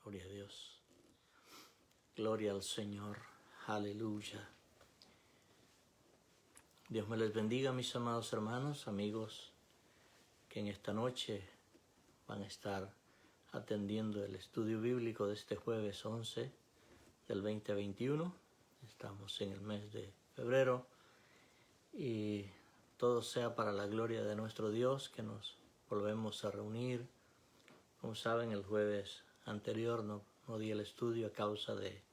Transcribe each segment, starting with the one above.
Gloria a Dios. Gloria al Señor. Aleluya. Dios me les bendiga, mis amados hermanos, amigos, que en esta noche van a estar atendiendo el estudio bíblico de este jueves 11 del 2021. Estamos en el mes de febrero y todo sea para la gloria de nuestro Dios, que nos volvemos a reunir. Como saben, el jueves anterior no di el estudio a causa de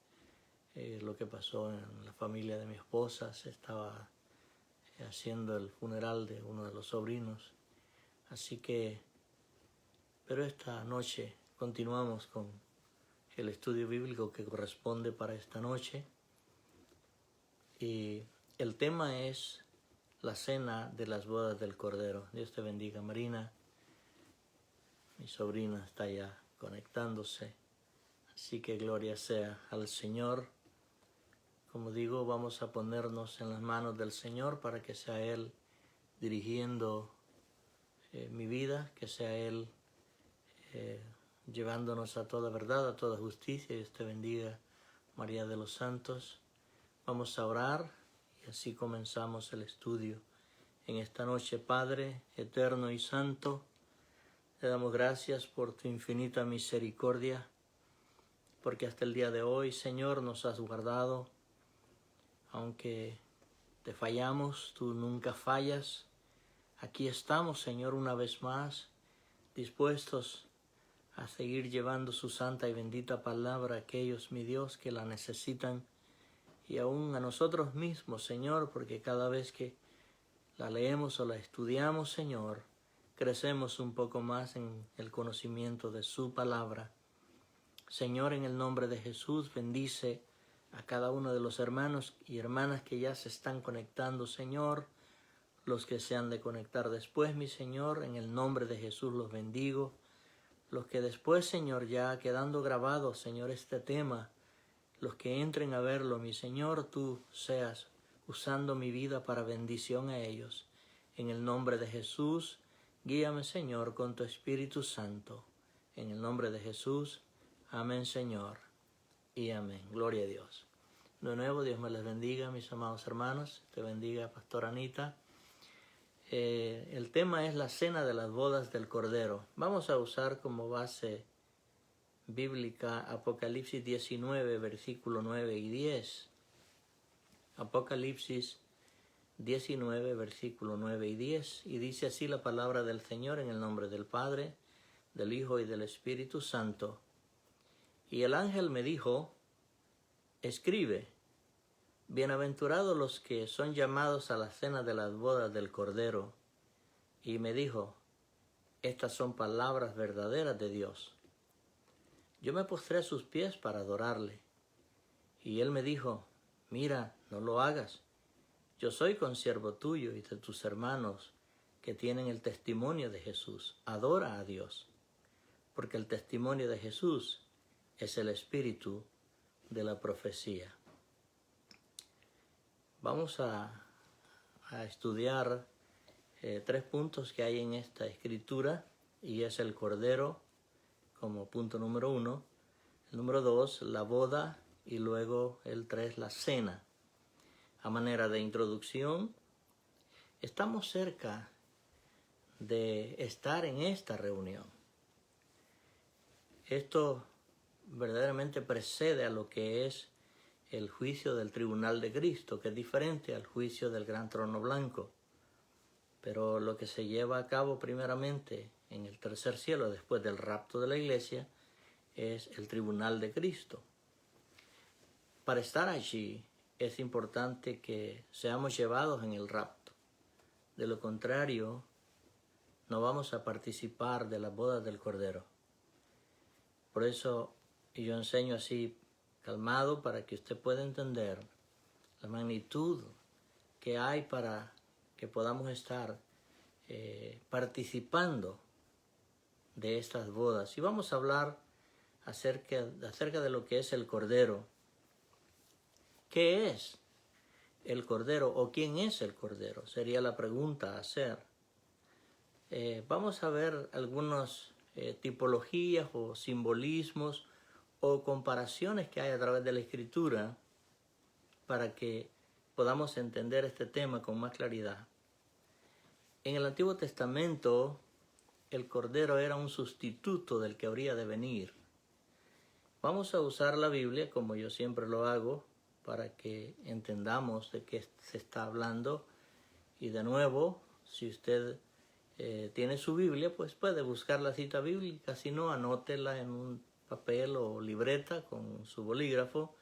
lo que pasó en la familia de mi esposa. Se estaba haciendo el funeral de uno de los sobrinos. Así que, pero esta noche continuamos con el estudio bíblico que corresponde para esta noche. Y el tema es la cena de las bodas del Cordero. Dios te bendiga, Marina. Mi sobrina está ya conectándose. Así que gloria sea al Señor. Como digo, vamos a ponernos en las manos del Señor para que sea Él dirigiendo mi vida, que sea Él llevándonos a toda verdad, a toda justicia. Dios te bendiga, María de los Santos. Vamos a orar y así comenzamos el estudio en esta noche. Padre eterno y santo, te damos gracias por tu infinita misericordia, porque hasta el día de hoy, Señor, nos has guardado. Aunque te fallamos, tú nunca fallas. Aquí estamos, Señor, una vez más, dispuestos a seguir llevando su santa y bendita palabra a aquellos, mi Dios, que la necesitan, y aún a nosotros mismos, Señor, porque cada vez que la leemos o la estudiamos, Señor, crecemos un poco más en el conocimiento de su palabra. Señor, en el nombre de Jesús, bendice a cada uno de los hermanos y hermanas que ya se están conectando, Señor, los que se han de conectar después, mi Señor, en el nombre de Jesús los bendigo. Los que después, Señor, ya quedando grabados, Señor, este tema, los que entren a verlo, mi Señor, tú seas usando mi vida para bendición a ellos. En el nombre de Jesús, guíame, Señor, con tu Espíritu Santo. En el nombre de Jesús, amén, Señor, y amén. Gloria a Dios. De nuevo, Dios me les bendiga, mis amados hermanos. Te bendiga, Pastora Anita. El tema es la cena de las bodas del Cordero. Vamos a usar como base bíblica Apocalipsis 19, versículo 9 y 10. Apocalipsis 19, versículo 9 y 10. Y dice así la palabra del Señor en el nombre del Padre, del Hijo y del Espíritu Santo. Y el ángel me dijo: escribe, bienaventurados los que son llamados a la cena de las bodas del Cordero. Y me dijo: estas son palabras verdaderas de Dios. Yo me postré a sus pies para adorarle. Y él me dijo: mira, no lo hagas. Yo soy consiervo tuyo y de tus hermanos que tienen el testimonio de Jesús. Adora a Dios, porque el testimonio de Jesús es el espíritu de la profecía. Vamos a estudiar 3 puntos que hay en esta escritura, y es el Cordero como punto número 1, el número 2, la boda, y luego el 3, la cena. A manera de introducción, estamos cerca de estar en esta reunión. Esto verdaderamente precede a lo que es el juicio del tribunal de Cristo, que es diferente al juicio del gran trono blanco. Pero lo que se lleva a cabo primeramente en el tercer cielo, después del rapto de la iglesia, es el tribunal de Cristo. Para estar allí es importante que seamos llevados en el rapto. De lo contrario, no vamos a participar de las bodas del Cordero. Por eso yo enseño así calmado, para que usted pueda entender la magnitud que hay para que podamos estar participando de estas bodas. Y vamos a hablar acerca de lo que es el Cordero. ¿Qué es el Cordero o quién es el Cordero? Sería la pregunta a hacer. Vamos a ver algunas tipologías o simbolismos o comparaciones que hay a través de la Escritura para que podamos entender este tema con más claridad. En el Antiguo Testamento, el Cordero era un sustituto del que habría de venir. Vamos a usar la Biblia, como yo siempre lo hago, para que entendamos de qué se está hablando. Y de nuevo, si usted tiene su Biblia, pues puede buscar la cita bíblica. Si no, anótela en un papel o libreta con su bolígrafo.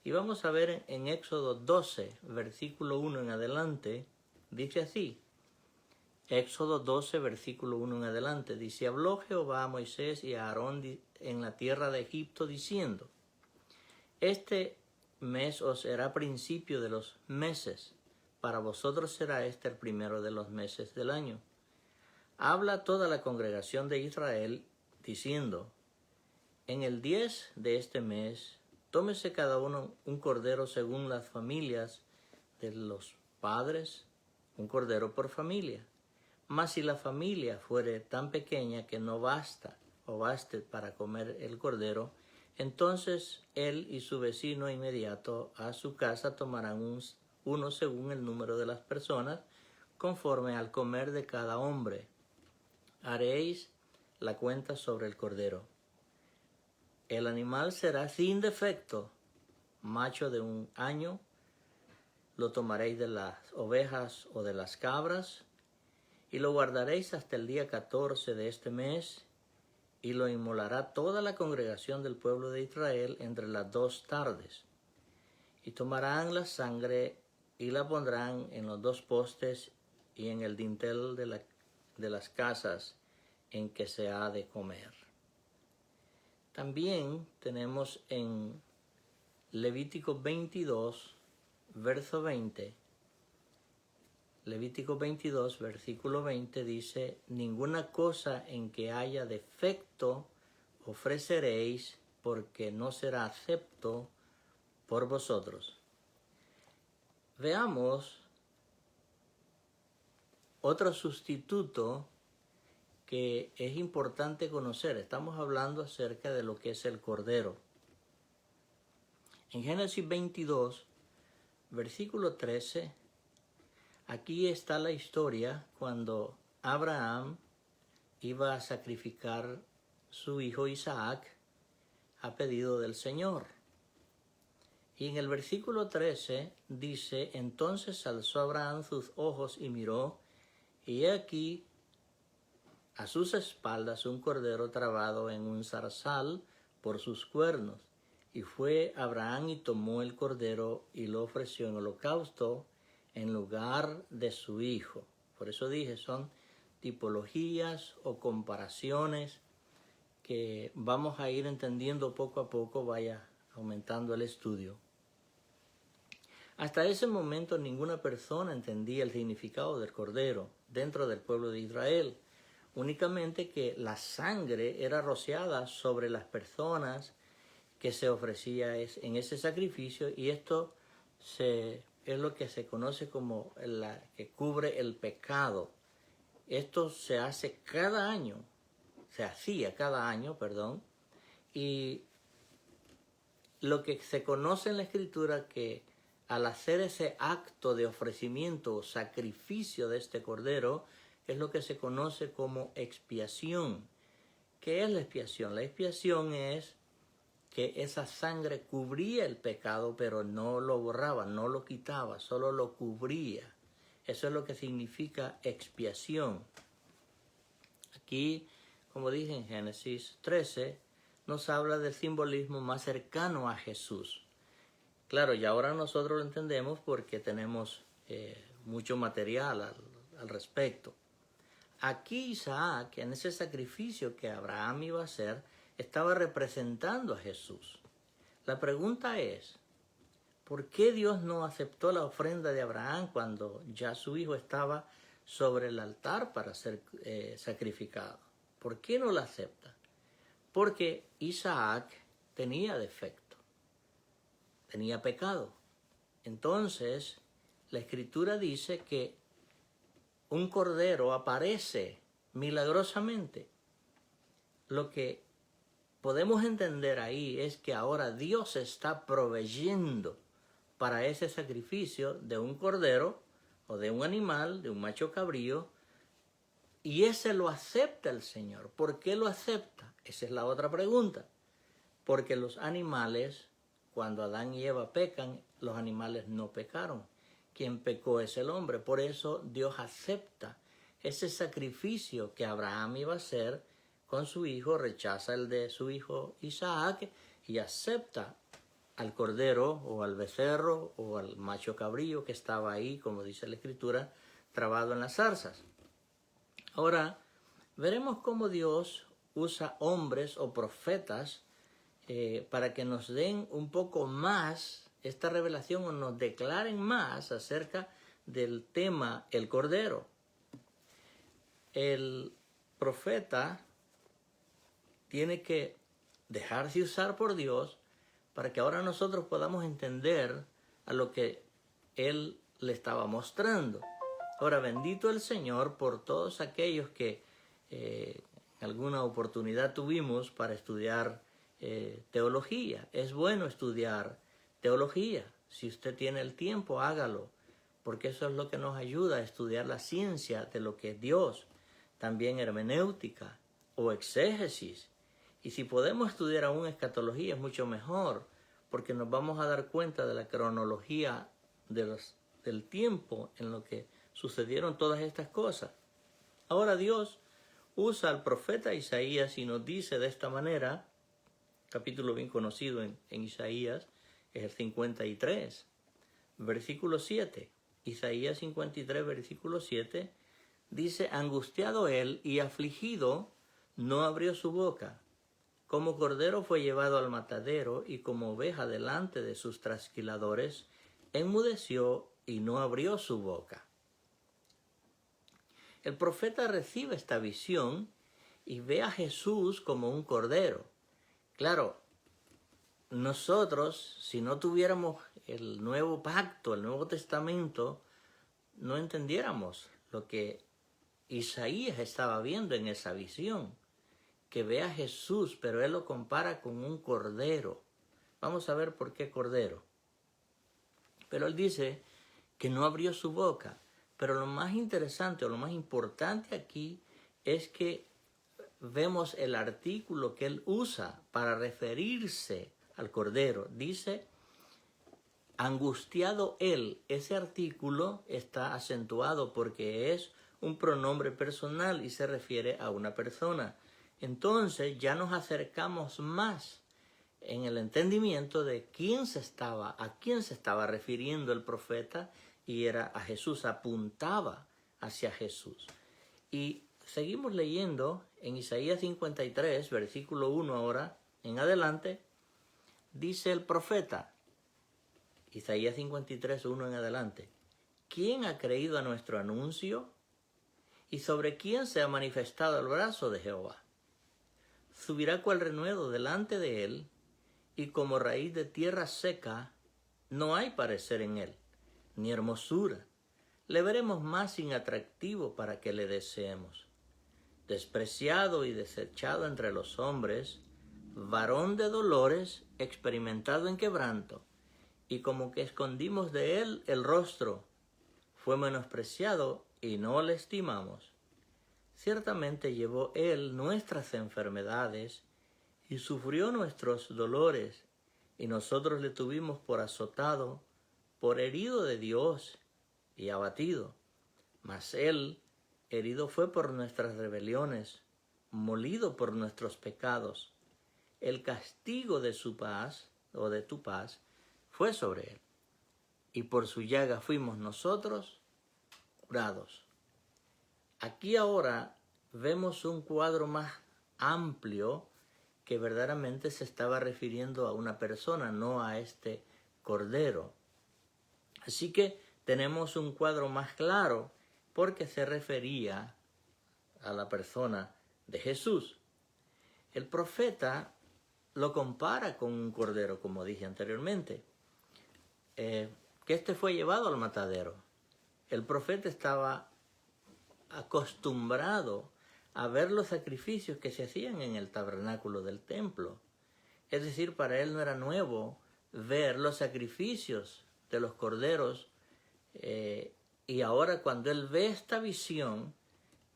Y vamos a ver en Éxodo 12, versículo 1 en adelante, dice así. Éxodo 12, versículo 1 en adelante, dice: habló Jehová a Moisés y a Aarón en la tierra de Egipto, diciendo: este mes os será principio de los meses, para vosotros será este el primero de los meses del año. Habla a toda la congregación de Israel, diciendo: en el 10 de este mes, tómese cada uno un cordero según las familias de los padres, un cordero por familia. Mas si la familia fuere tan pequeña que no basta o baste para comer el cordero, entonces él y su vecino inmediato a su casa tomarán uno según el número de las personas, conforme al comer de cada hombre. Haréis la cuenta sobre el cordero. El animal será sin defecto, macho de 1 año. Lo tomaréis de las ovejas o de las cabras, y lo guardaréis hasta el día 14 de este mes, y lo inmolará toda la congregación del pueblo de Israel entre las 2 tardes. Y tomarán la sangre y la pondrán en los 2 postes y en el dintel de las casas en que se ha de comer. También tenemos en Levítico 22, verso 20, Levítico 22, versículo 20 dice: ninguna cosa en que haya defecto ofreceréis, porque no será acepto por vosotros. Veamos otro sustituto que es importante conocer. Estamos hablando acerca de lo que es el cordero. En Génesis 22, versículo 13, aquí está la historia cuando Abraham iba a sacrificar su hijo Isaac a pedido del Señor. Y en el versículo 13 dice: entonces alzó Abraham sus ojos y miró, y he aquí a sus espaldas un cordero trabado en un zarzal por sus cuernos. Y fue Abraham y tomó el cordero y lo ofreció en holocausto en lugar de su hijo. Por eso dije, son tipologías o comparaciones que vamos a ir entendiendo poco a poco, vaya aumentando el estudio. Hasta ese momento ninguna persona entendía el significado del cordero dentro del pueblo de Israel. Únicamente que la sangre era rociada sobre las personas que se ofrecía en ese sacrificio, y esto es lo que se conoce como la que cubre el pecado. Esto se hace cada año, se hacía cada año, y lo que se conoce en la Escritura que al hacer ese acto de ofrecimiento o sacrificio de este cordero es lo que se conoce como expiación. ¿Qué es la expiación? La expiación es que esa sangre cubría el pecado, pero no lo borraba, no lo quitaba, solo lo cubría. Eso es lo que significa expiación. Aquí, como dije en Génesis 13, nos habla del simbolismo más cercano a Jesús. Claro, y ahora nosotros lo entendemos porque tenemos mucho material al respecto. Aquí Isaac, en ese sacrificio que Abraham iba a hacer, estaba representando a Jesús. La pregunta es, ¿por qué Dios no aceptó la ofrenda de Abraham cuando ya su hijo estaba sobre el altar para ser sacrificado? ¿Por qué no la acepta? Porque Isaac tenía defecto, tenía pecado. Entonces, la Escritura dice que un cordero aparece milagrosamente, lo que podemos entender ahí es que ahora Dios está proveyendo para ese sacrificio de un cordero o de un animal, de un macho cabrío, y ese lo acepta el Señor. ¿Por qué lo acepta? Esa es la otra pregunta. Porque los animales, cuando Adán y Eva pecan, los animales no pecaron. Quien pecó es el hombre. Por eso Dios acepta ese sacrificio que Abraham iba a hacer con su hijo, rechaza el de su hijo Isaac y acepta al cordero o al becerro o al macho cabrío que estaba ahí, como dice la Escritura, trabado en las zarzas. Ahora, veremos cómo Dios usa hombres o profetas para que nos den un poco más esta revelación o nos declaren más acerca del tema el cordero. El profeta tiene que dejarse usar por Dios para que ahora nosotros podamos entender a lo que Él le estaba mostrando. Ahora, bendito el Señor por todos aquellos que alguna oportunidad tuvimos para estudiar teología. Es bueno estudiar teología. Si usted tiene el tiempo, hágalo, porque eso es lo que nos ayuda a estudiar la ciencia de lo que es Dios. También hermenéutica o exégesis. Y si podemos estudiar aún escatología es mucho mejor, porque nos vamos a dar cuenta de la cronología del tiempo en lo que sucedieron todas estas cosas. Ahora Dios usa al profeta Isaías y nos dice de esta manera, capítulo bien conocido en Isaías, es el 53, versículo 7. Isaías 53, versículo 7, dice: angustiado él y afligido, no abrió su boca. Como cordero fue llevado al matadero, y como oveja delante de sus trasquiladores, enmudeció y no abrió su boca. El profeta recibe esta visión y ve a Jesús como un cordero. Claro, nosotros, si no tuviéramos el nuevo pacto, el Nuevo Testamento, no entendiéramos lo que Isaías estaba viendo en esa visión, que ve a Jesús, pero él lo compara con un cordero. Vamos a ver por qué cordero. Pero él dice que no abrió su boca. Pero lo más interesante o lo más importante aquí es que vemos el artículo que él usa para referirse al cordero. Dice, angustiado él. Ese artículo está acentuado porque es un pronombre personal y se refiere a una persona. Entonces ya nos acercamos más en el entendimiento de a quién se estaba refiriendo el profeta, y era a Jesús, apuntaba hacia Jesús. Y seguimos leyendo en Isaías 53, versículo 1 ahora en adelante, dice el profeta, Isaías 53, 1 en adelante: ¿quién ha creído a nuestro anuncio? ¿Y sobre quién se ha manifestado el brazo de Jehová? Subirá cual renuevo delante de él, y como raíz de tierra seca, no hay parecer en él, ni hermosura. Le veremos más sin atractivo para que le deseemos. Despreciado y desechado entre los hombres, varón de dolores, experimentado en quebranto, y como que escondimos de él el rostro, fue menospreciado y no le estimamos. Ciertamente llevó él nuestras enfermedades y sufrió nuestros dolores, y nosotros le tuvimos por azotado, por herido de Dios y abatido. Mas él herido fue por nuestras rebeliones, molido por nuestros pecados. El castigo de su paz, o de tu paz, fue sobre él, y por su llaga fuimos nosotros curados. Aquí ahora vemos un cuadro más amplio que verdaderamente se estaba refiriendo a una persona, no a este cordero. Así que tenemos un cuadro más claro porque se refería a la persona de Jesús. El profeta lo compara con un cordero, como dije anteriormente, que este fue llevado al matadero. El profeta estaba acostumbrado a ver los sacrificios que se hacían en el tabernáculo del templo. Es decir, para él no era nuevo ver los sacrificios de los corderos, y ahora cuando él ve esta visión,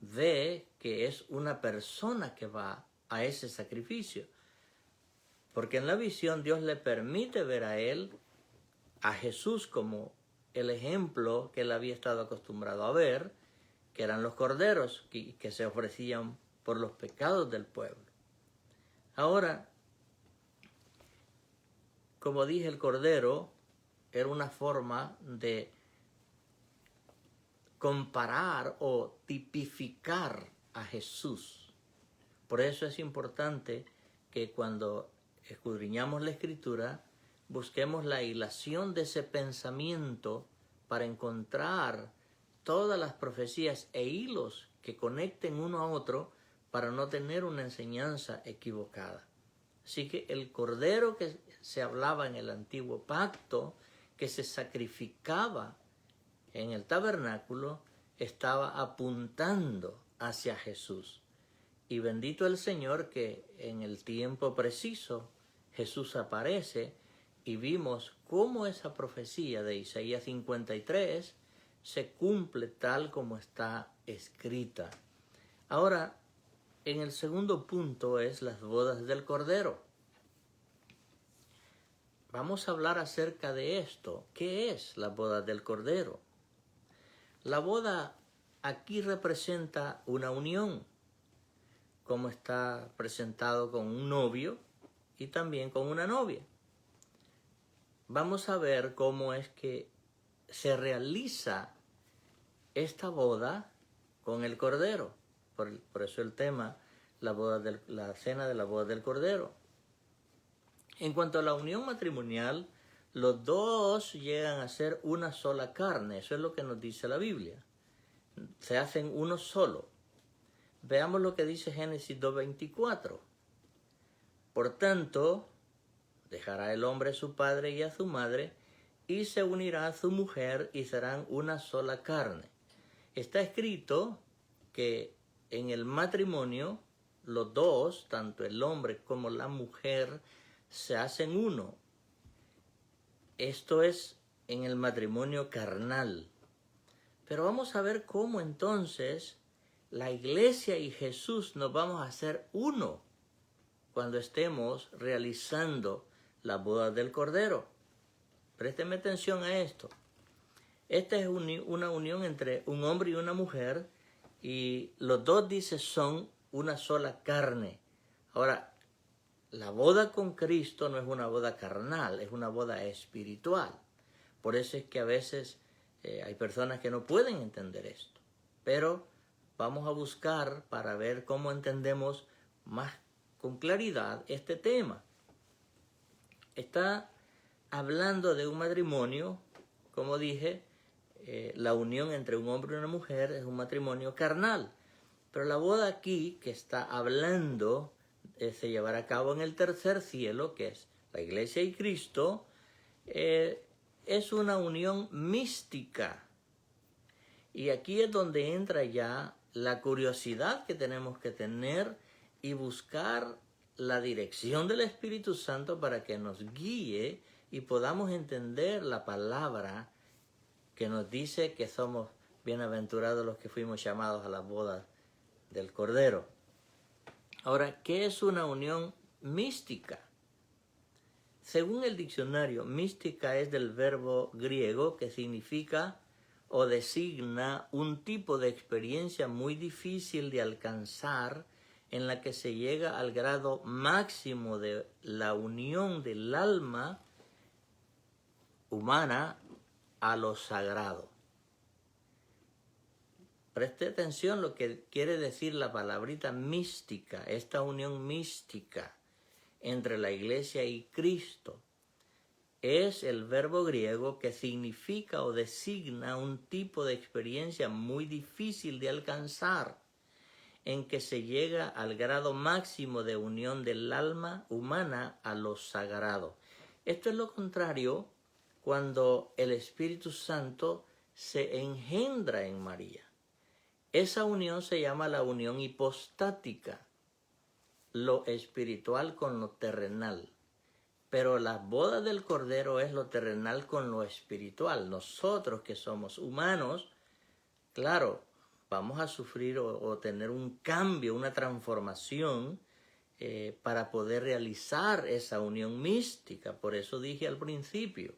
ve que es una persona que va a ese sacrificio. Porque en la visión Dios le permite ver a él, a Jesús, como el ejemplo que él había estado acostumbrado a ver, que eran los corderos que se ofrecían por los pecados del pueblo. Ahora, como dije, el cordero era una forma de comparar o tipificar a Jesús. Por eso es importante que cuando escudriñamos la Escritura, busquemos la hilación de ese pensamiento para encontrar todas las profecías e hilos que conecten uno a otro para no tener una enseñanza equivocada. Así que el cordero que se hablaba en el antiguo pacto, que se sacrificaba en el tabernáculo, estaba apuntando hacia Jesús. Y bendito el Señor que en el tiempo preciso Jesús aparece y vimos cómo esa profecía de Isaías 53 se cumple tal como está escrita. Ahora, en el segundo punto es las bodas del Cordero. Vamos a hablar acerca de esto. ¿Qué es la boda del Cordero? La boda aquí representa una unión, como está presentado con un novio y también con una novia. Vamos a ver cómo es que se realiza esta boda con el Cordero. Por eso el tema, la cena de la boda del Cordero. En cuanto a la unión matrimonial, los dos llegan a ser una sola carne. Eso es lo que nos dice la Biblia. Se hacen uno solo. Veamos lo que dice Génesis 2:24. Por tanto, dejará el hombre a su padre y a su madre, y se unirá a su mujer, y serán una sola carne. Está escrito que en el matrimonio, los dos, tanto el hombre como la mujer, se hacen uno. Esto es en el matrimonio carnal. Pero vamos a ver cómo entonces la iglesia y Jesús nos vamos a hacer uno cuando estemos realizando la boda del Cordero. Présteme atención a esto. Esta es una unión entre un hombre y una mujer, y los dos, dice, son una sola carne. Ahora, la boda con Cristo no es una boda carnal, es una boda espiritual. Por eso es que a veces hay personas que no pueden entender esto. Pero vamos a buscar para ver cómo entendemos más con claridad este tema. Está hablando de un matrimonio, como dije, la unión entre un hombre y una mujer es un matrimonio carnal. Pero la boda aquí que está hablando se llevará a cabo en el tercer cielo, que es la iglesia y Cristo. Es una unión mística. Y aquí es donde entra ya la curiosidad que tenemos que tener y buscar la dirección del Espíritu Santo para que nos guíe y podamos entender la palabra que nos dice que somos bienaventurados los que fuimos llamados a la boda del Cordero. Ahora, ¿qué es una unión mística? Según el diccionario, mística es del verbo griego que significa o designa un tipo de experiencia muy difícil de alcanzar, en la que se llega al grado máximo de la unión del alma humana a lo sagrado. Preste atención lo que quiere decir la palabrita mística, esta unión mística entre la iglesia y Cristo. Es el verbo griego que significa o designa un tipo de experiencia muy difícil de alcanzar, en que se llega al grado máximo de unión del alma humana a lo sagrado. Esto es lo contrario cuando el Espíritu Santo se engendra en María. Esa unión se llama la unión hipostática, lo espiritual con lo terrenal. Pero las bodas del Cordero es lo terrenal con lo espiritual. Nosotros que somos humanos, claro, vamos a sufrir o tener un cambio, una transformación para poder realizar esa unión mística. Por eso dije al principio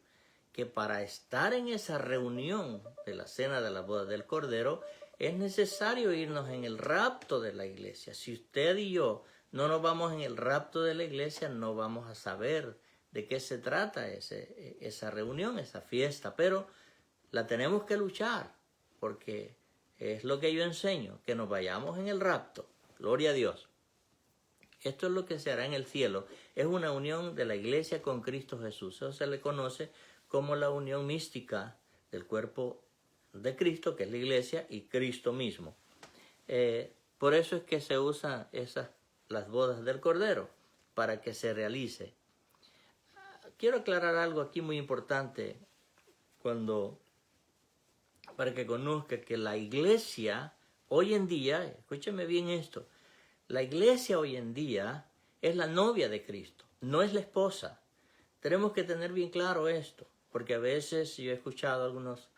que para estar en esa reunión de la cena de la boda del Cordero es necesario irnos en el rapto de la iglesia. Si usted y yo no nos vamos en el rapto de la iglesia, no vamos a saber de qué se trata esa reunión, esa fiesta, pero la tenemos que luchar, porque es lo que yo enseño, que nos vayamos en el rapto. Gloria a Dios. Esto es lo que se hará en el cielo. Es una unión de la iglesia con Cristo Jesús. Eso se le conoce como la unión mística del cuerpo de Cristo, que es la iglesia, y Cristo mismo. Por eso es que se usan las bodas del Cordero, para que se realice. Quiero aclarar algo aquí muy importante para que conozca que la iglesia hoy en día, escúcheme bien esto, la iglesia hoy en día es la novia de Cristo, no es la esposa. Tenemos que tener bien claro esto, porque a veces yo he escuchado a algunos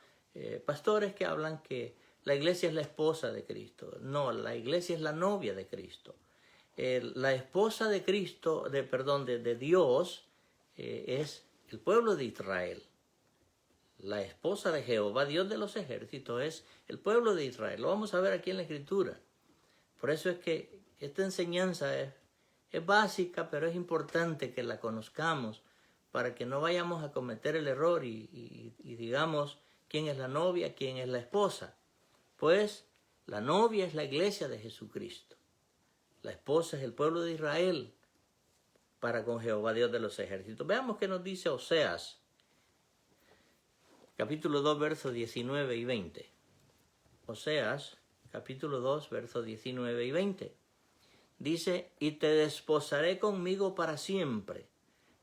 pastores que hablan que la iglesia es la esposa de Cristo. No, la iglesia es la novia de Cristo. La esposa de Cristo, de Dios, es el pueblo de Israel. La esposa de Jehová, Dios de los ejércitos, es el pueblo de Israel. Lo vamos a ver aquí en la Escritura. Por eso es que esta enseñanza es básica, pero es importante que la conozcamos para que no vayamos a cometer el error y digamos quién es la novia, quién es la esposa. Pues la novia es la iglesia de Jesucristo. La esposa es el pueblo de Israel para con Jehová, Dios de los ejércitos. Veamos qué nos dice Oseas, capítulo 2, versos 19 y 20. Oseas, capítulo 2, versos 19 y 20. Dice, y te desposaré conmigo para siempre.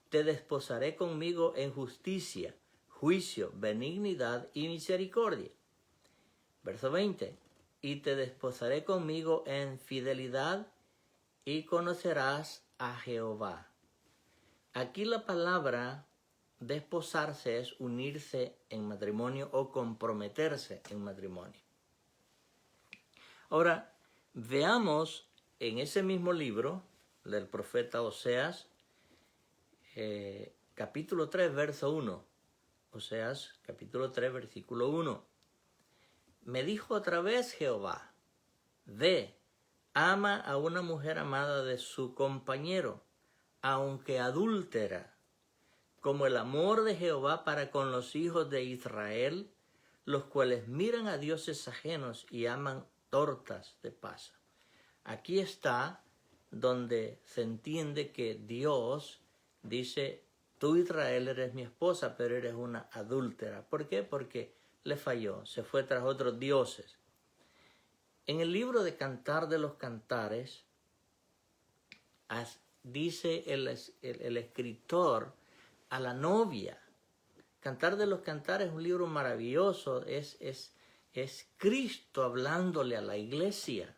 Te desposaré conmigo en justicia, juicio, benignidad y misericordia. Verso 20. Y te desposaré conmigo en fidelidad y conocerás a Jehová. Aquí la palabra desposarse es unirse en matrimonio o comprometerse en matrimonio. Ahora, veamos en ese mismo libro del profeta Oseas, capítulo 3, verso 1. Oseas, capítulo 3, versículo 1. Me dijo otra vez Jehová, ve, ama a una mujer amada de su compañero, aunque adúltera, como el amor de Jehová para con los hijos de Israel, los cuales miran a dioses ajenos y aman tortas de pasa. Aquí está donde se entiende que Dios dice, tú Israel eres mi esposa, pero eres una adúltera. ¿Por qué? Porque le falló, se fue tras otros dioses. En el libro de Cantar de los Cantares, dice el escritor a la novia. Cantar de los Cantares es un libro maravilloso, es Cristo hablándole a la iglesia.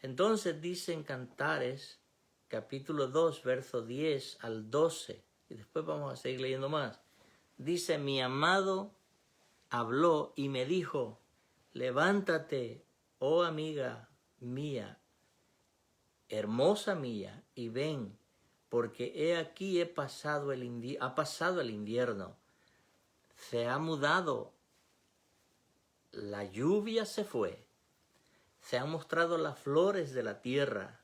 Entonces dice en Cantares, capítulo 2, verso 10 al 12, y después vamos a seguir leyendo más. Dice, mi amado habló y me dijo, levántate, oh amiga mía, hermosa mía, y ven, porque he aquí ha pasado el invierno, se ha mudado, la lluvia se fue, se han mostrado las flores de la tierra,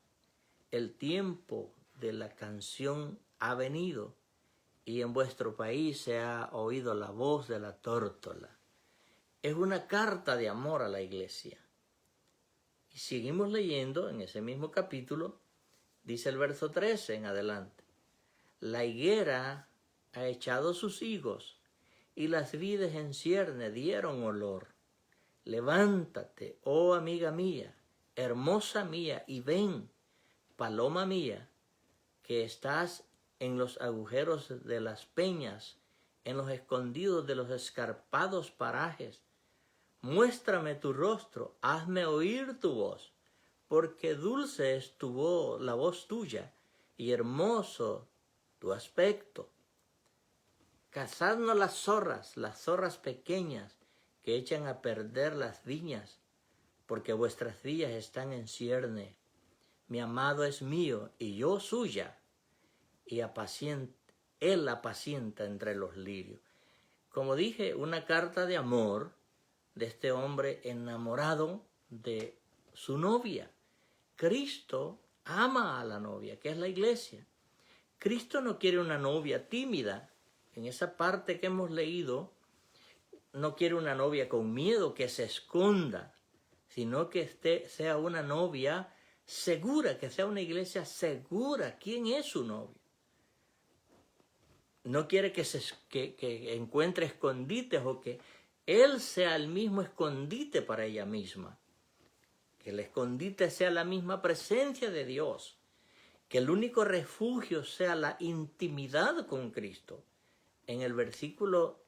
el tiempo de la canción ha venido, y en vuestro país se ha oído la voz de la tórtola. Es una carta de amor a la iglesia. Y seguimos leyendo en ese mismo capítulo, dice el verso 13 en adelante. La higuera ha echado sus higos, y las vides en cierne dieron olor. Levántate, oh amiga mía, hermosa mía, y ven, paloma mía, que estás en los agujeros de las peñas, en los escondidos de los escarpados parajes. muéstrame tu rostro, hazme oír tu voz, porque dulce es tu voz, la voz tuya, y hermoso tu aspecto. Cazadnos las zorras pequeñas, que echan a perder las viñas, porque vuestras villas están en cierne. Mi amado es mío, y yo suya, y él apacienta entre los lirios. Como dije, una carta de amor de este hombre enamorado de su novia. Cristo ama a la novia, que es la iglesia. Cristo no quiere una novia tímida. En esa parte que hemos leído, no quiere una novia con miedo, que se esconda, sino que sea una novia segura, que sea una iglesia segura. ¿Quién es su novio? No quiere que encuentre escondites o que él sea el mismo escondite para ella misma. Que el escondite sea la misma presencia de Dios. Que el único refugio sea la intimidad con Cristo. En el versículo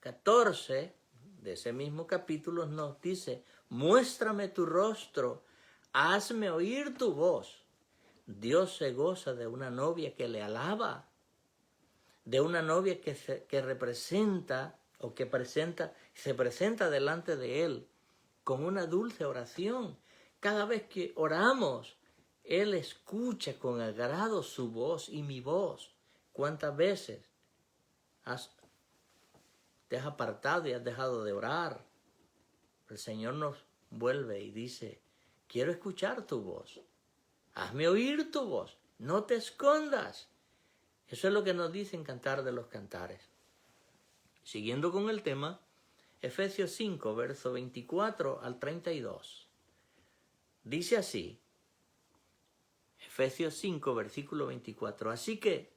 14 de ese mismo capítulo nos dice: muéstrame tu rostro, hazme oír tu voz. Dios se goza de una novia que le alaba, de una novia que representa o que se presenta delante de Él con una dulce oración. Cada vez que oramos, Él escucha con agrado su voz y mi voz. ¿Cuántas veces te has apartado y has dejado de orar? El Señor nos vuelve y dice: quiero escuchar tu voz. Hazme oír tu voz. No te escondas. Eso es lo que nos dice en Cantar de los Cantares. Siguiendo con el tema, Efesios 5, verso 24 al 32. Dice así, Efesios 5, versículo 24. Así que,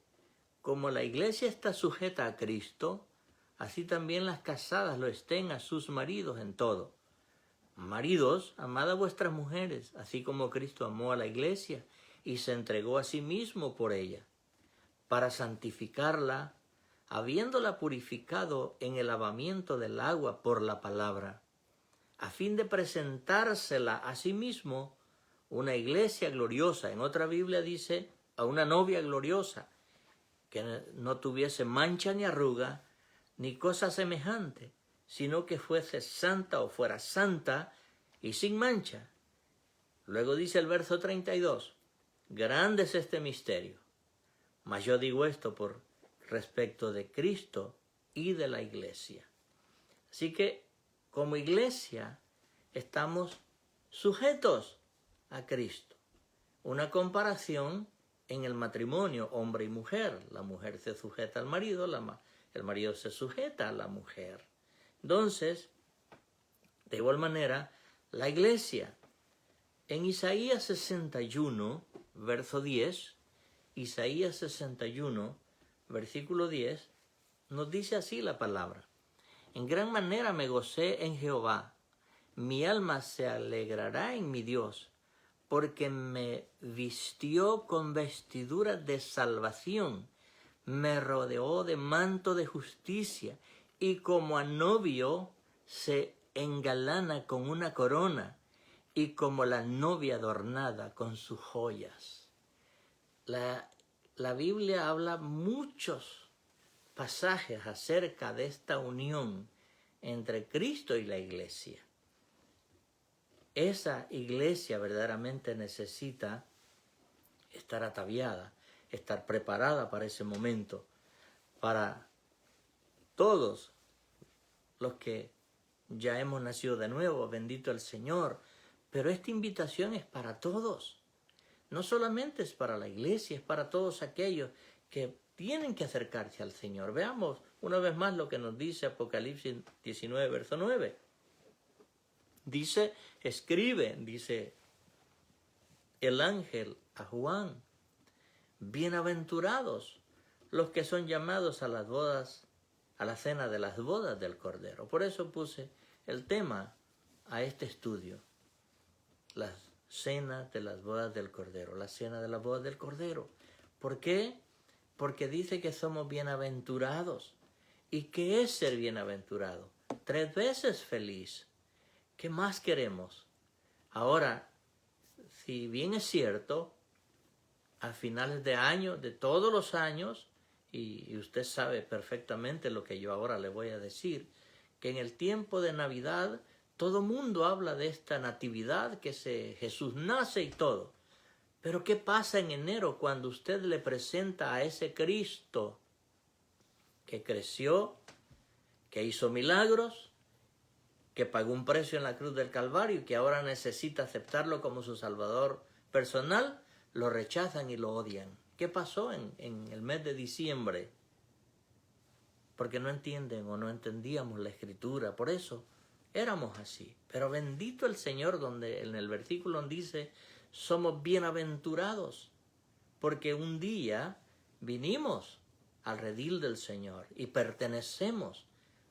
como la iglesia está sujeta a Cristo, así también las casadas lo estén a sus maridos en todo. Maridos, amad a vuestras mujeres, así como Cristo amó a la iglesia y se entregó a sí mismo por ella, para santificarla, habiéndola purificado en el lavamiento del agua por la palabra, a fin de presentársela a sí mismo una iglesia gloriosa. En otra Biblia dice a una novia gloriosa, que no tuviese mancha ni arruga, ni cosa semejante, sino que fuese santa o fuera santa y sin mancha. Luego dice el verso 32, grande es este misterio, mas yo digo esto por respecto de Cristo y de la iglesia. Así que como iglesia estamos sujetos a Cristo. Una comparación en el matrimonio, hombre y mujer. La mujer se sujeta al marido, el marido se sujeta a la mujer. Entonces, de igual manera, la iglesia. En Isaías 61, verso 10, Isaías 61, versículo 10, nos dice así la palabra: en gran manera me gocé en Jehová, mi alma se alegrará en mi Dios, porque me vistió con vestiduras de salvación, me rodeó de manto de justicia, y como a novio se engalana con una corona, y como la novia adornada con sus joyas. La Biblia habla muchos pasajes acerca de esta unión entre Cristo y la iglesia. Esa iglesia verdaderamente necesita estar ataviada, estar preparada para ese momento, para todos los que ya hemos nacido de nuevo, bendito el Señor. Pero esta invitación es para todos. No solamente es para la iglesia, es para todos aquellos que tienen que acercarse al Señor. Veamos una vez más lo que nos dice Apocalipsis 19, verso 9. Dice, dice el ángel a Juan: bienaventurados los que son llamados a las bodas, a la cena de las bodas del Cordero. Por eso puse el tema a este estudio: las cenas de las bodas del Cordero, la cena de las bodas del Cordero. ¿Por qué? Porque dice que somos bienaventurados. ¿Y qué es ser bienaventurado? 3 veces feliz. ¿Qué más queremos? Ahora, si bien es cierto, a finales de año, de todos los años, y usted sabe perfectamente lo que yo ahora le voy a decir, que en el tiempo de Navidad todo mundo habla de esta natividad, que Jesús nace y todo. Pero ¿qué pasa en enero cuando usted le presenta a ese Cristo que creció, que hizo milagros, que pagó un precio en la cruz del Calvario y que ahora necesita aceptarlo como su Salvador personal? Lo rechazan y lo odian. ¿Qué pasó en el mes de diciembre? Porque no entienden o no entendíamos la Escritura. Por eso éramos así. Pero bendito el Señor, donde en el versículo dice, somos bienaventurados, porque un día vinimos al redil del Señor y pertenecemos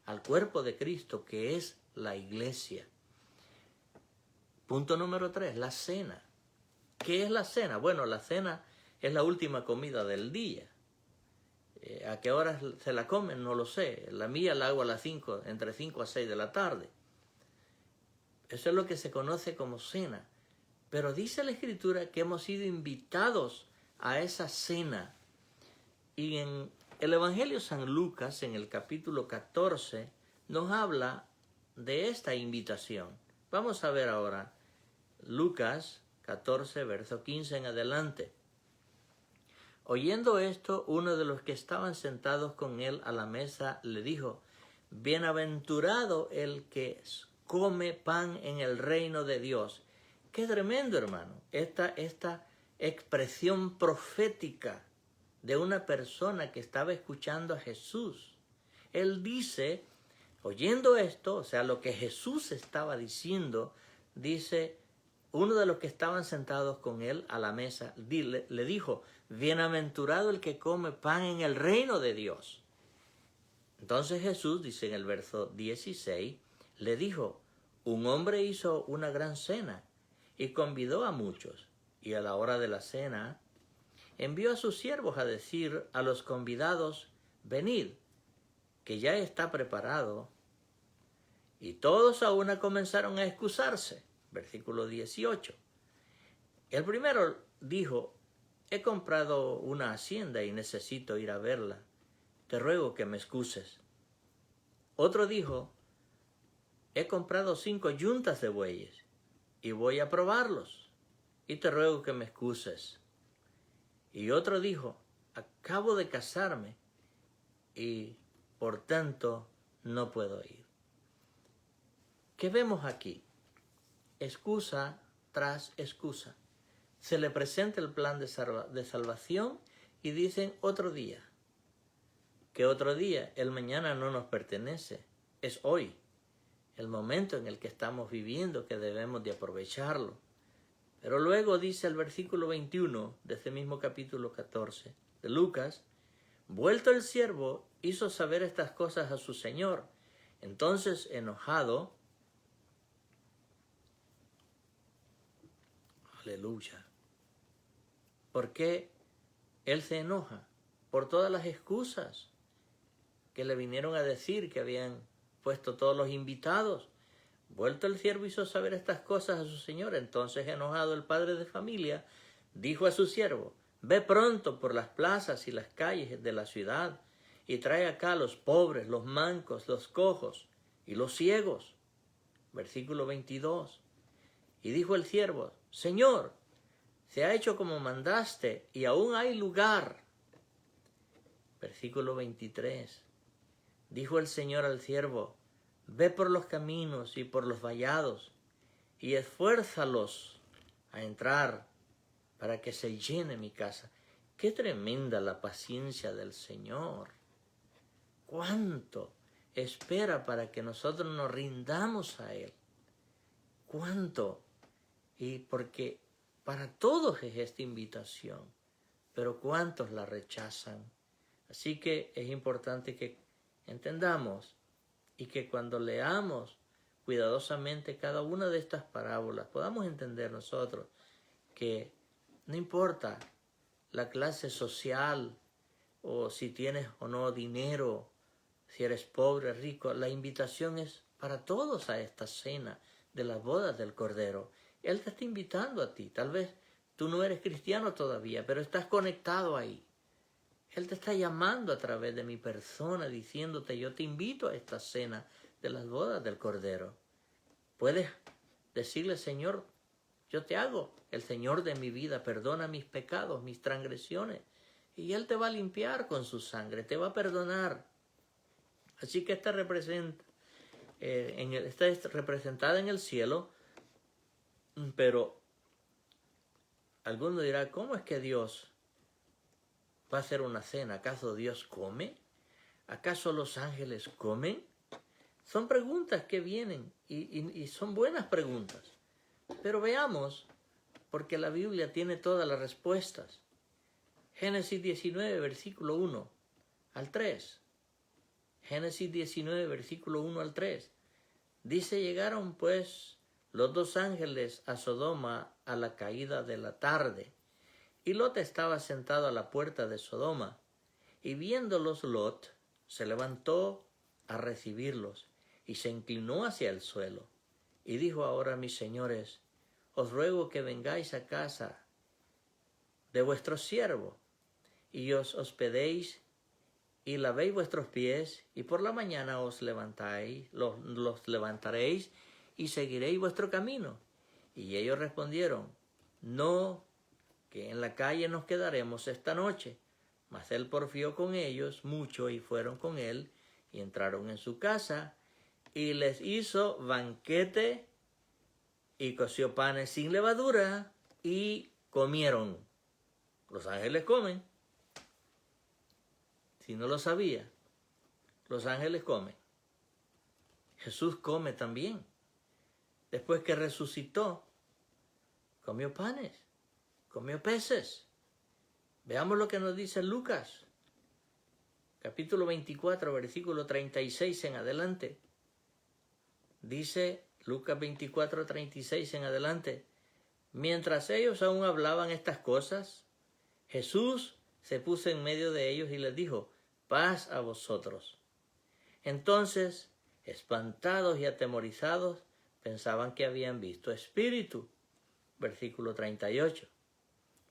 al cuerpo de Cristo, que es la iglesia. Punto número 3, la cena. ¿Qué es la cena? Bueno, la cena es la última comida del día. ¿A qué horas se la comen? No lo sé. La mía la hago a las 5, entre 5 a 6 de la tarde. Eso es lo que se conoce como cena. Pero dice la Escritura que hemos sido invitados a esa cena. Y en el Evangelio de San Lucas, en el capítulo 14, nos habla de esta invitación. Vamos a ver ahora Lucas 14, verso 15 en adelante. Oyendo esto, uno de los que estaban sentados con él a la mesa le dijo, bienaventurado el que come pan en el reino de Dios. Qué tremendo, hermano, esta expresión profética de una persona que estaba escuchando a Jesús. Él dice, oyendo esto, o sea, lo que Jesús estaba diciendo, dice, uno de los que estaban sentados con él a la mesa le dijo, bienaventurado el que come pan en el reino de Dios. Entonces Jesús, dice en el verso 16, le dijo, un hombre hizo una gran cena y convidó a muchos, y a la hora de la cena envió a sus siervos a decir a los convidados, venid, que ya está preparado. Y todos a una comenzaron a excusarse. Versículo 18. El primero dijo, he comprado una hacienda y necesito ir a verla. Te ruego que me excuses. Otro dijo, he comprado 5 yuntas de bueyes y voy a probarlos. Y te ruego que me excuses. Y otro dijo, acabo de casarme y por tanto no puedo ir. ¿Qué vemos aquí? Excusa tras excusa. Se le presenta el plan de salvación y dicen otro día. ¿Qué otro día? El mañana no nos pertenece. Es hoy, el momento en el que estamos viviendo, que debemos de aprovecharlo. Pero luego dice el versículo 21 de este mismo capítulo 14 de Lucas, vuelto el siervo, hizo saber estas cosas a su señor. Entonces, enojado, aleluya. ¿Por qué él se enoja? Por todas las excusas que le vinieron a decir que habían puesto todos los invitados. Vuelto el siervo hizo saber estas cosas a su señor. Entonces, enojado, el padre de familia dijo a su siervo, ve pronto por las plazas y las calles de la ciudad y trae acá a los pobres, los mancos, los cojos y los ciegos. Versículo 22. Y dijo el siervo, Señor, se ha hecho como mandaste y aún hay lugar. Versículo 23. Dijo el Señor al siervo, ve por los caminos y por los vallados y esfuérzalos a entrar para que se llene mi casa. Qué tremenda la paciencia del Señor. Cuánto espera para que nosotros nos rindamos a Él. Cuánto. Y porque para todos es esta invitación, pero cuántos la rechazan. Así que es importante que entendamos y que cuando leamos cuidadosamente cada una de estas parábolas podamos entender nosotros que no importa la clase social o si tienes o no dinero, si eres pobre, rico, la invitación es para todos a esta cena de las bodas del Cordero. Él te está invitando a ti. Tal vez tú no eres cristiano todavía, pero estás conectado ahí. Él te está llamando a través de mi persona, diciéndote, yo te invito a esta cena de las bodas del Cordero. Puedes decirle, Señor, yo te hago el Señor de mi vida, perdona mis pecados, mis transgresiones, y Él te va a limpiar con su sangre, te va a perdonar. Así que está representada en el cielo, pero alguno dirá, ¿cómo es que Dios va a hacer una cena? ¿Acaso Dios come? ¿Acaso los ángeles comen? Son preguntas que vienen y son buenas preguntas. Pero veamos, porque la Biblia tiene todas las respuestas. Génesis 19, versículo 1 al 3. Génesis 19, versículo 1 al 3. Dice, llegaron pues los dos ángeles a Sodoma a la caída de la tarde. Y Lot estaba sentado a la puerta de Sodoma. Y viéndolos Lot, se levantó a recibirlos y se inclinó hacia el suelo. Y dijo, ahora mis señores, os ruego que vengáis a casa de vuestro siervo y os hospedéis y lavéis vuestros pies, y por la mañana os levantáis, los levantaréis y seguiréis vuestro camino. Y ellos respondieron, no, que en la calle nos quedaremos esta noche. Mas él porfió con ellos mucho y fueron con él y entraron en su casa y les hizo banquete y coció panes sin levadura y comieron. Los ángeles comen. Si no lo sabía, los ángeles comen. Jesús come también. Después que resucitó, comió panes, comió peces. Veamos lo que nos dice Lucas, capítulo 24, versículo 36 en adelante. Dice Lucas 24, 36 en adelante. Mientras ellos aún hablaban estas cosas, Jesús se puso en medio de ellos y les dijo, paz a vosotros. Entonces, espantados y atemorizados, pensaban que habían visto espíritu. Versículo 38.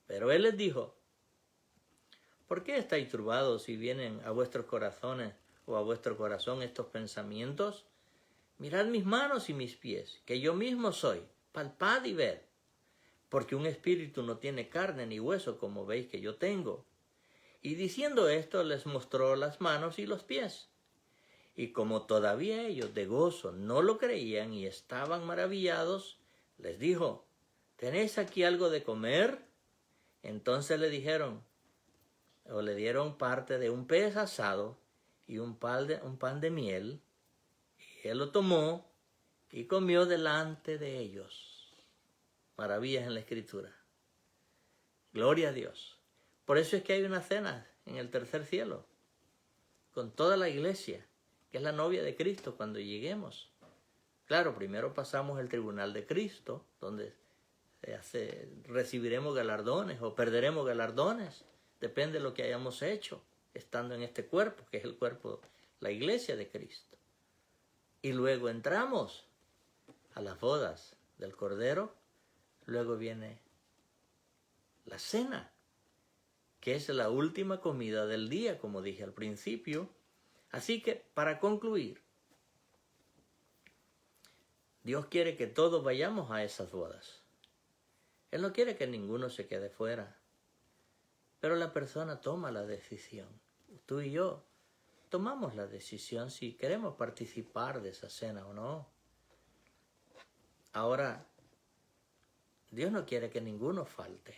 Pero él les dijo, ¿por qué estáis turbados si vienen a vuestros corazones o a vuestro corazón estos pensamientos? Mirad mis manos y mis pies, que yo mismo soy, palpad y ved. Porque un espíritu no tiene carne ni hueso, como veis que yo tengo. Y diciendo esto, les mostró las manos y los pies. Y como todavía ellos de gozo no lo creían y estaban maravillados, les dijo, ¿tenéis aquí algo de comer? Entonces le dijeron, o le dieron parte de un pez asado y un pan de miel, y él lo tomó y comió delante de ellos. Maravillas en la Escritura. Gloria a Dios. Por eso es que hay una cena en el tercer cielo, con toda la iglesia, que es la novia de Cristo cuando lleguemos. Claro, primero pasamos el tribunal de Cristo, donde recibiremos galardones o perderemos galardones, depende de lo que hayamos hecho, estando en este cuerpo, que es el cuerpo, la iglesia de Cristo. Y luego entramos a las bodas del Cordero, luego viene la cena, que es la última comida del día, como dije al principio. Así que, para concluir, Dios quiere que todos vayamos a esas bodas. Él no quiere que ninguno se quede fuera. Pero la persona toma la decisión. Tú y yo tomamos la decisión si queremos participar de esa cena o no. Ahora, Dios no quiere que ninguno falte.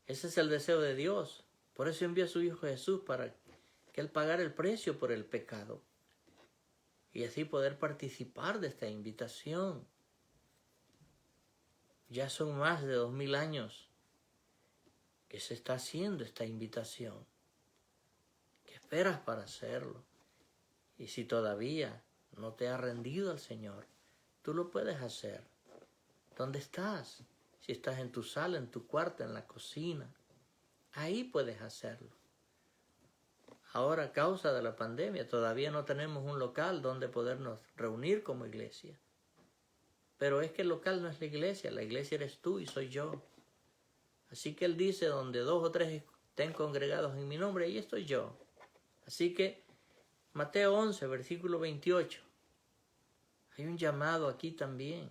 Ese es el deseo de Dios. Por eso envió a su Hijo Jesús para que Él pagara el precio por el pecado. Y así poder participar de esta invitación. Ya son más de 2000 años que se está haciendo esta invitación. ¿Qué esperas para hacerlo? Y si todavía no te has rendido al Señor, tú lo puedes hacer. ¿Dónde estás? Si estás en tu sala, en tu cuarto, en la cocina, ahí puedes hacerlo. Ahora, a causa de la pandemia, todavía no tenemos un local donde podernos reunir como iglesia. pero es que el local no es la iglesia eres tú y soy yo. Así que Él dice, donde 2 o 3 estén congregados en mi nombre, ahí estoy yo. Así que Mateo 11, versículo 28. Hay un llamado aquí también.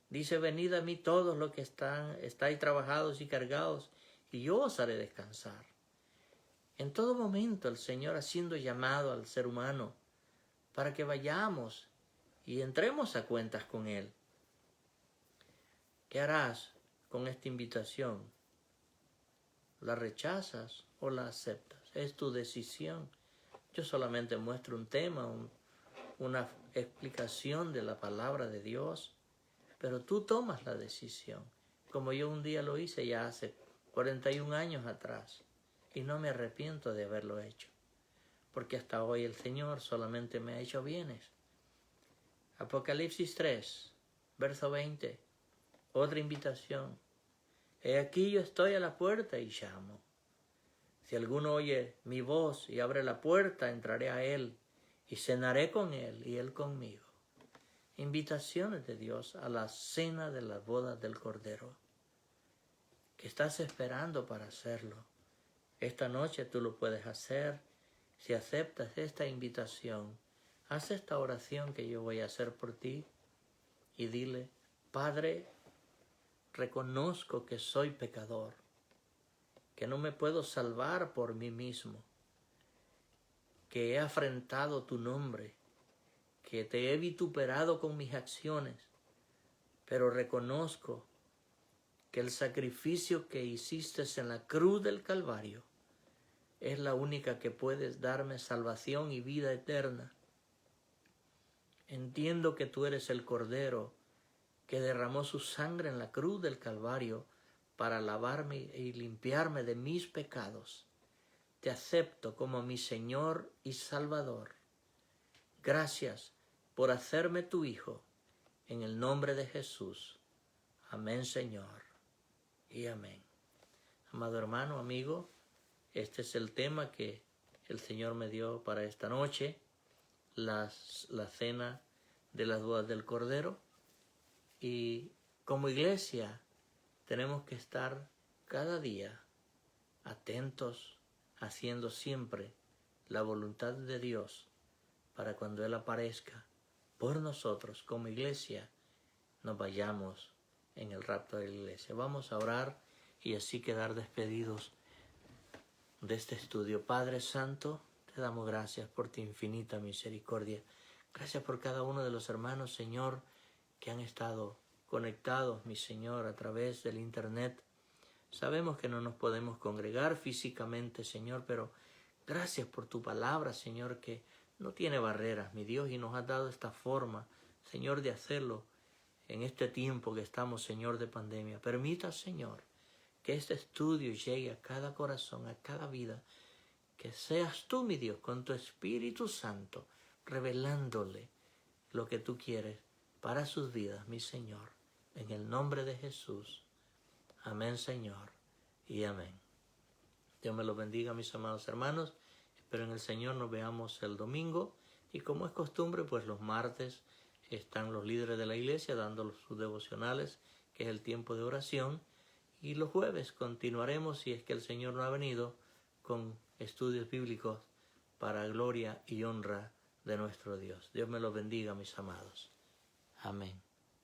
Dice, venid a mí todos los que estáis trabajados y cargados, y yo os haré descansar. En todo momento el Señor haciendo llamado al ser humano para que vayamos y entremos a cuentas con Él. ¿Qué harás con esta invitación? ¿La rechazas o la aceptas? Es tu decisión. Yo solamente muestro un tema, una explicación de la palabra de Dios, pero tú tomas la decisión, como yo un día lo hice ya hace 41 años atrás, y no me arrepiento de haberlo hecho, porque hasta hoy el Señor solamente me ha hecho bienes. Apocalipsis 3, verso 20, otra invitación. He aquí yo estoy a la puerta y llamo. Si alguno oye mi voz y abre la puerta, entraré a él y cenaré con él y él conmigo. Invitaciones de Dios a la cena de las bodas del Cordero. ¿Qué estás esperando para hacerlo? Esta noche tú lo puedes hacer. Si aceptas esta invitación, haz esta oración que yo voy a hacer por ti y dile, Padre, reconozco que soy pecador, que no me puedo salvar por mí mismo, que he afrentado tu nombre, que te he vituperado con mis acciones, pero reconozco que el sacrificio que hiciste en la cruz del Calvario es la única que puedes darme salvación y vida eterna. Entiendo que tú eres el Cordero que derramó su sangre en la cruz del Calvario para lavarme y limpiarme de mis pecados. Te acepto como mi Señor y Salvador. Gracias por hacerme tu Hijo, en el nombre de Jesús. Amén, Señor, y amén. Amado hermano, amigo, este es el tema que el Señor me dio para esta noche, la cena de las bodas del Cordero. Y como iglesia tenemos que estar cada día atentos, haciendo siempre la voluntad de Dios, para cuando Él aparezca por nosotros como iglesia, nos vayamos en el rapto de la iglesia. Vamos a orar y así quedar despedidos de este estudio. Padre Santo, te damos gracias por tu infinita misericordia. Gracias por cada uno de los hermanos, Señor, que han estado conectados, mi Señor, a través del internet. Sabemos que no nos podemos congregar físicamente, Señor, pero gracias por tu palabra, Señor, que no tiene barreras, mi Dios, y nos has dado esta forma, Señor, de hacerlo en este tiempo que estamos, Señor, de pandemia. Permita, Señor, que este estudio llegue a cada corazón, a cada vida, que seas tú, mi Dios, con tu Espíritu Santo, revelándole lo que tú quieres para sus vidas, mi Señor, en el nombre de Jesús. Amén, Señor, y amén. Dios me los bendiga, mis amados hermanos. Espero en el Señor nos veamos el domingo. Y como es costumbre, pues los martes están los líderes de la iglesia dando sus devocionales, que es el tiempo de oración. Y los jueves continuaremos, si es que el Señor no ha venido, con estudios bíblicos para gloria y honra de nuestro Dios. Dios me los bendiga, mis amados. Amén.